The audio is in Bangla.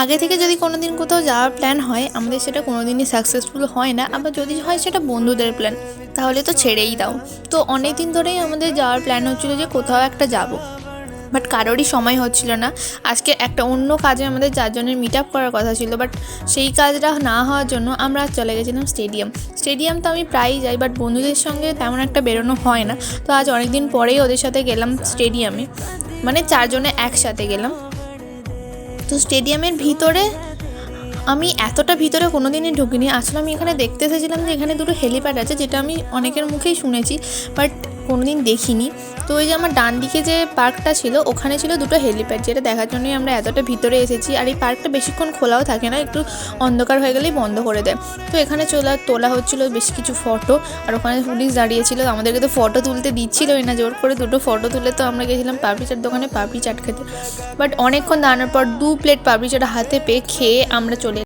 আগে থেকে যদি কোনো দিন কোথাও যাওয়ার প্ল্যান হয় আমাদের সেটা কোনো দিনই সাকসেসফুল হয় না, আবার যদি হয় সেটা বন্ধুদের প্ল্যান, তাহলে তো ছেড়েই দাও। তো অনেক দিন ধরেই আমাদের যাওয়ার প্ল্যান হচ্ছিলো যে কোথাও একটা যাব, বাট কারোরই সময় হচ্ছিল না। আজকে একটা অন্য কাজে আমাদের 4 জনের মিট আপ করার কথা ছিল, বাট সেই কাজটা না হওয়ার জন্য আমরা চলে গেছিলাম স্টেডিয়াম তো আমি প্রায়ই যাই, বাট বন্ধুদের সঙ্গে তেমন একটা বেরোনো হয় না। তো আজ অনেক দিন পরেই ওদের সাথে গেলাম স্টেডিয়ামে, মানে 4 জনে একসাথে গেলাম। তো স্টেডিয়ামের ভিতরে আমি এতটা ভিতরে কোনো দিনই ঢুকিনি। আসলে আমি এখানে দেখতে এসেছিলাম যে এখানে দুটো হেলিপ্যাড আছে, যেটা আমি অনেকের মুখেই শুনেছি বাট কোনো দিন দেখিনি। তো ওই যে আমার ডান দিকে যে পার্কটা ছিল ওখানে ছিল দুটো হেলিপ্যাড, যেটা দেখার জন্যই আমরা এতটা ভিতরে এসেছি। আর এই পার্কটা বেশিক্ষণ খোলাও থাকে না, একটু অন্ধকার হয়ে গেলেই বন্ধ করে দেয়। তো এখানে তোলা হচ্ছিলো বেশ কিছু ফটো, আর ওখানে পুলিশ দাঁড়িয়েছিল, আমাদেরকে তো ফটো তুলতে দিচ্ছিলই না, জোর করে দুটো ফটো তুলে তো আমরা গেছিলাম পাপড়ি চাট দোকানে পাপড়ি চাট খেতে। বাট অনেকক্ষণ দাঁড়ানোর পর 2 প্লেট পাপড়ি চাট হাতে পেয়ে খেয়ে আমরা চলে